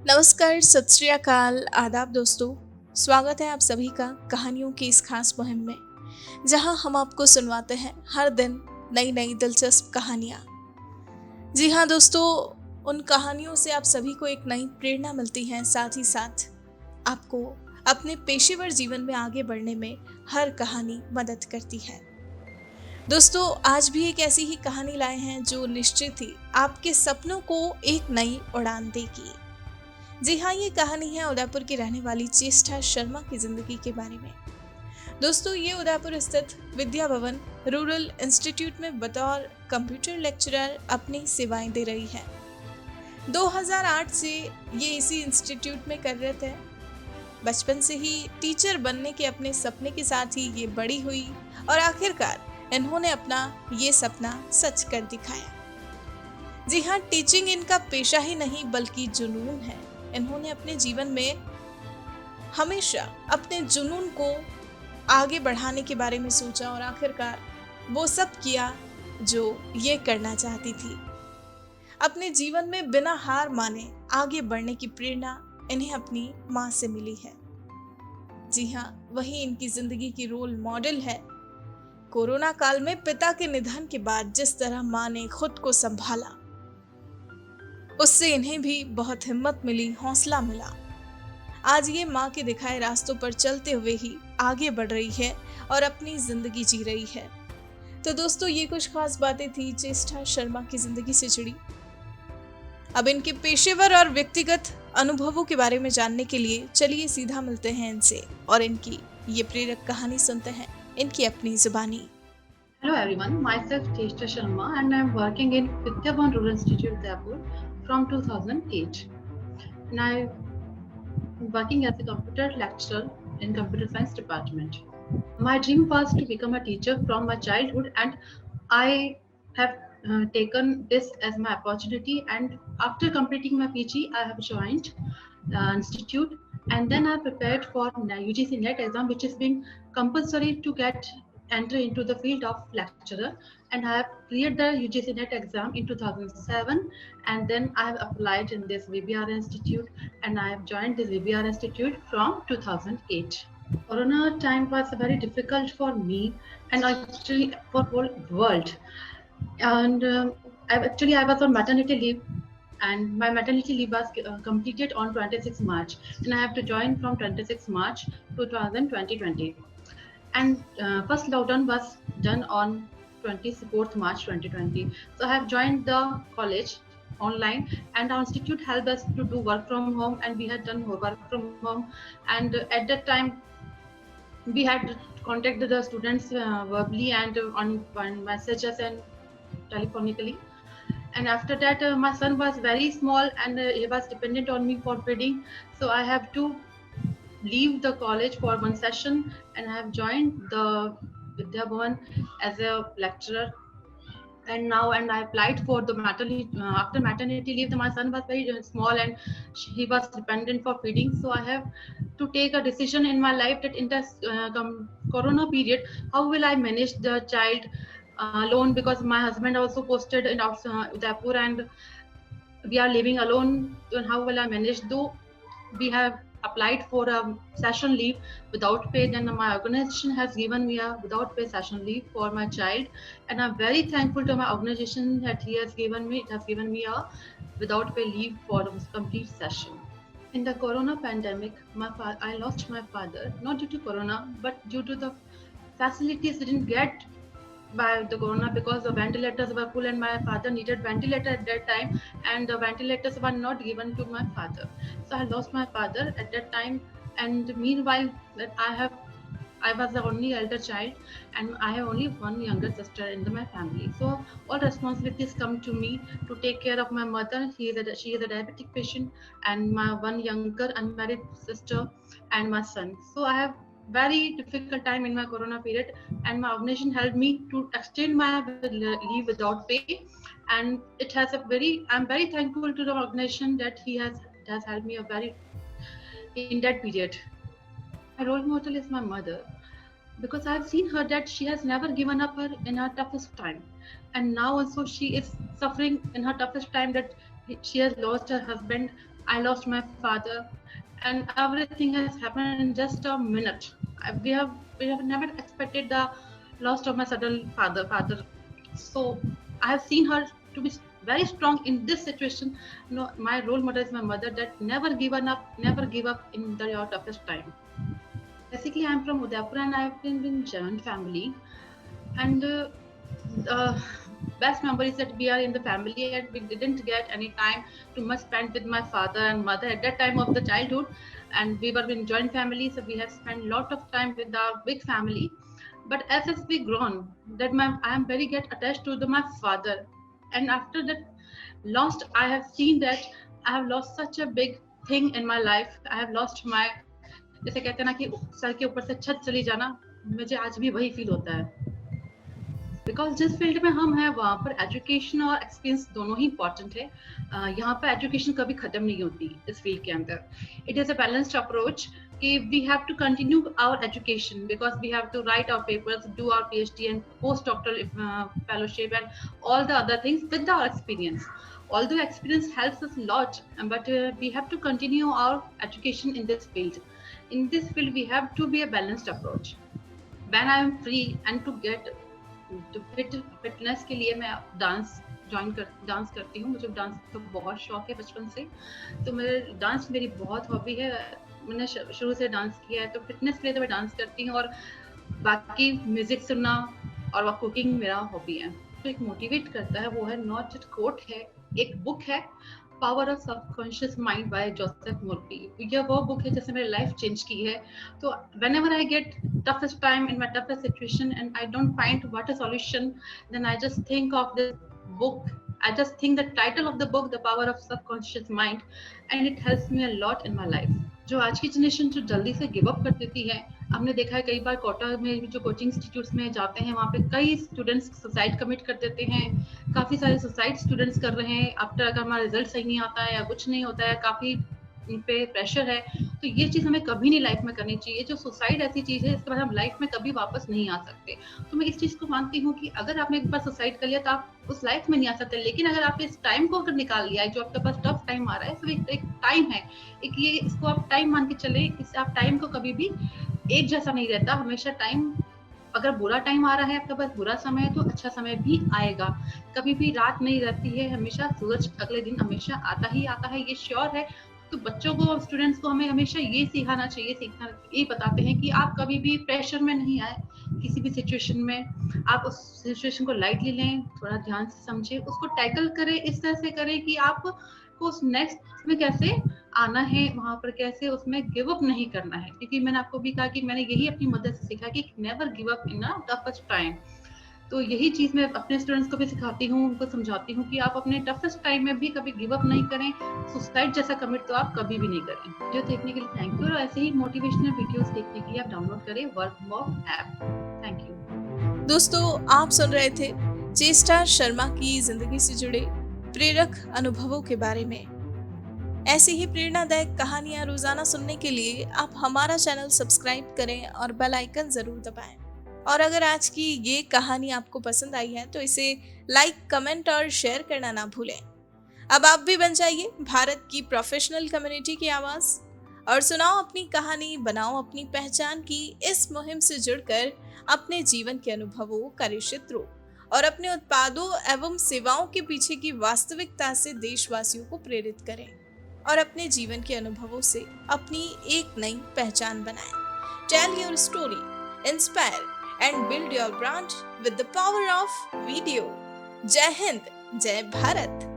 नमस्कार, सत श्री अकाल, आदाब दोस्तों। स्वागत है आप सभी का कहानियों की इस खास मुहिम में, जहां हम आपको सुनवाते हैं हर दिन नई नई दिलचस्प कहानियां। जी हाँ दोस्तों, उन कहानियों से आप सभी को एक नई प्रेरणा मिलती है, साथ ही साथ आपको अपने पेशेवर जीवन में आगे बढ़ने में हर कहानी मदद करती है। दोस्तों, आज भी एक ऐसी ही कहानी लाए हैं जो निश्चित ही आपके सपनों को एक नई उड़ान देगी। जी हाँ, ये कहानी है उदयपुर की रहने वाली चेष्टा शर्मा की जिंदगी के बारे में। दोस्तों, ये उदयपुर स्थित विद्या भवन रूरल इंस्टीट्यूट में बतौर कंप्यूटर लेक्चरर अपनी सेवाएं दे रही है। 2008 से ये इसी इंस्टीट्यूट में कार्यरत है। बचपन से ही टीचर बनने के अपने सपने के साथ ही ये बड़ी हुई और आखिरकार इन्होंने अपना ये सपना सच कर दिखाया। जी हाँ, टीचिंग इनका पेशा ही नहीं बल्कि जुनून है। इन्होंने अपने जीवन में हमेशा अपने जुनून को आगे बढ़ाने के बारे में सोचा और आखिरकार वो सब किया जो ये करना चाहती थी। अपने जीवन में बिना हार माने आगे बढ़ने की प्रेरणा इन्हें अपनी माँ से मिली है। जी हाँ, वही इनकी जिंदगी की रोल मॉडल है। कोरोना काल में पिता के निधन के बाद जिस तरह माँ ने खुद को संभाला, उससे इन्हें भी बहुत हिम्मत मिली, हौसला मिला। आज ये माँ के दिखाए रास्तों पर चलते हुए ही आगे बढ़ रही है और अपनी जिंदगी जी रही है। तो दोस्तों, ये कुछ खास बातें थी चेष्टा शर्मा की जिंदगी से जुड़ी। अब इनके पेशेवर और व्यक्तिगत अनुभवों के बारे में जानने के लिए चलिए सीधा मिलते हैं इनसे और इनकी ये प्रेरक कहानी सुनते हैं इनकी अपनी जुबानी। Hello everyone, myself Cheshta Sharma and I am working in Vidyavan Rural Institute Udaipur from 2008 and I am working as a computer lecturer in computer science department. My dream was to become a teacher from my childhood and I have taken this as my opportunity, and after completing my PG I have joined the institute and then I prepared for UGC NET exam, which is being compulsory to get enter into the field of lecturer, and I have cleared the UGC NET exam in 2007, and then I have applied in this VBR Institute and I have joined this VBR Institute from 2008. Corona time was very difficult for me and actually for whole world. And I was on maternity leave, and my maternity leave was completed on 26 March, and I have to join from 26 March 2020. And first lockdown was done on 24th March 2020. So I have joined the college online, and our institute helped us to do work from home, and we had done work from home. And at that time we had contacted the students verbally and on messages and telephonically. And after that my son was very small and he was dependent on me for feeding, so I have to leave the college for one session and I have joined the Vidya Bhavan as a lecturer. And now and I applied for the maternity after maternity leave. My son was very small and he was dependent for feeding, so I have to take a decision in my life that in this corona period, how will I manage the child alone, because my husband also posted in Udaipur and we are living alone, and how will I manage? Though we have applied for a session leave without pay, then my organization has given me a without pay session leave for my child, and I'm very thankful to my organization that it has given me a without pay leave for a complete session. In the corona pandemic, I lost my father not due to corona but due to the facilities didn't get by the corona, because the ventilators were full and my father needed ventilator at that time, and the ventilators were not given to my father, so I lost my father at that time. And meanwhile that I was the only elder child and I have only one younger sister in my family, so all responsibilities come to me to take care of my mother. She is a diabetic patient, and my one younger unmarried sister and my son. So I have very difficult time in my corona period, and my organization helped me to extend my leave without pay, and it has a very I'm very thankful to the organization that it has helped me a very in that period. My role model is my mother, because I've seen her that she has never given up her in her toughest time, and now also she is suffering in her toughest time that she has lost her husband. I lost my father, and everything has happened in just a minute. We have never expected the loss of my sudden father. So I have seen her to be very strong in this situation. My role model is my mother, that never given up, never give up in your toughest time. Basically, I'm from Udaipur and I've been in joint family. And uh, best memory is that we are in the family and we didn't get any time to much spend with my father and mother at that time of the childhood. And we were in joint family, so we have spent a lot of time with our big family. But as we grown, that I am very get attached to my father. And after that lost, I have seen that I have lost such a big thing in my life. I have lost my, जैसे कहते हैं ना कि sir के ऊपर से छत चली जाना, मुझे आज भी वही फील होता है. बिकॉज जिस फील्ड में हम हैं वहाँ पर एजुकेशन और एक्सपीरियंस दोनों ही इंपॉर्टेंट है. यहाँ पर एजुकेशन कभी खत्म नहीं होती इस फील्ड के अंदर. It is a balanced approach कि we have to continue our education because we have to write our papers, do our PhD and post doctoral fellowship and all the other things with our experience. Although experience helps us a lot, but we have to continue our education in this field. In this field, we have to be a balanced approach. When I am free and to get तो fitness के लिए मैं dance करती हूँ. मुझे dance का बहुत शौक है बचपन से. तो मेरे डांस मेरी बहुत हॉबी है. मैंने शुरू से डांस किया है, तो फिटनेस के लिए तो मैं डांस करती हूँ. और बाकी म्यूजिक सुनना और वो कुकिंग मेरा हॉबी है. तो एक मोटिवेट करता है वो है, नॉट जस्ट कोट है, एक बुक है, power of subconscious mind by Joseph Murphy. यह वो बुक है जिसने मेरी लाइफ चेंज की है. तो whenever I get toughest time in my toughest situation and I don't find what a solution, then I just think of this book. I just think the title of the book, The Power of Subconscious Mind, and it helps me a lot in my life. जो आज की generation जो जल्दी से give up कर देती है, हमने देखा है कई बार कोटा में जो कोचिंग इंस्टीट्यूट्स में जाते हैं, वहाँ पे कई स्टूडेंट्स सुसाइड कमिट कर देते हैं. काफ़ी सारे सुसाइड स्टूडेंट्स कर रहे हैं आफ्टर, अगर हमारा रिजल्ट सही नहीं आता है या कुछ नहीं होता है, काफ़ी इन पे प्रेशर है. तो ये चीज़ हमें कभी नहीं लाइफ में करनी चाहिए. जो सुसाइड ऐसी चीज़ है इसके बाद हम लाइफ में कभी वापस नहीं आ सकते. तो मैं इस चीज़ को मानती हूँ कि अगर आपने एक बार सुसाइड कर लिया तो आप उस लाइफ में नहीं आ सकते. लेकिन अगर आपने इस टाइम को अगर निकाल लिया है, जो आपके पास टफ टाइम आ रहा है, सिर्फ एक टाइम है, एक ये इसको आप टाइम मान के चले. इससे आप टाइम को कभी भी एक जैसा नहीं रहता. हमेशा टाइम, अगर बुरा टाइम आ रहा है आपके पास, बुरा समय है, तो अच्छा समय भी आएगा. कभी भी रात नहीं रहती है, हमेशा सूरज अगले दिन हमेशा आता है, ये श्योर है. तो बच्चों को, स्टूडेंट्स को हमें हमेशा ये सीखना, ये बताते हैं कि आप कभी भी प्रेशर में नहीं आए. किसी भी सिचुएशन में आप उस सिचुएशन को लाइटली लें, थोड़ा ध्यान से समझें, उसको टैकल करें, इस तरह से करें कि आप को उस नेक्स्ट में कैसे आना है, वहां पर कैसे उसमें गिव अप नहीं करना है. क्योंकि मैंने आपको भी कहा कि मैंने यही अपनी मदद से सीखा कि never give up in a toughest time. तो यही चीज़ मैं अपने स्टूडेंट्स को भी सिखाती हूँ, उनको समझाती हूँ कि आप अपने टफेस्ट टाइम में भी कभी गिव अप नहीं करें. सुसाइड जैसा कमिट तो आप कभी भी नहीं करें. जो देखने के लिए थैंक यू. और ऐसे ही मोटिवेशनल वीडियोस देखने के लिए आप डाउनलोड करें वर्कमॉप ऐप. Thank you. दोस्तों, आप सुन रहे थे चेस्टा शर्मा की जिंदगी से जुड़े प्रेरक अनुभवों के बारे में. ऐसी ही प्रेरणादायक कहानियां रोजाना सुनने के लिए आप हमारा चैनल सब्सक्राइब करें और बेल आइकन जरूर दबाएं. और अगर आज की ये कहानी आपको पसंद आई है तो इसे लाइक, कमेंट और शेयर करना ना भूलें. अब आप भी बन जाइए भारत की प्रोफेशनल कम्युनिटी की आवाज और सुनाओ अपनी कहानी, बनाओ अपनी पहचान की इस मुहिम से जुड़कर अपने जीवन के अनुभवों, कार्य क्षेत्रों और अपने उत्पादों एवं सेवाओं के पीछे की वास्तविकता से देशवासियों को प्रेरित करें और अपने जीवन के अनुभवों से अपनी एक नई पहचान बनाएं. Tell your story, inspire and build your brand with the power of video. जय हिंद, जय भारत.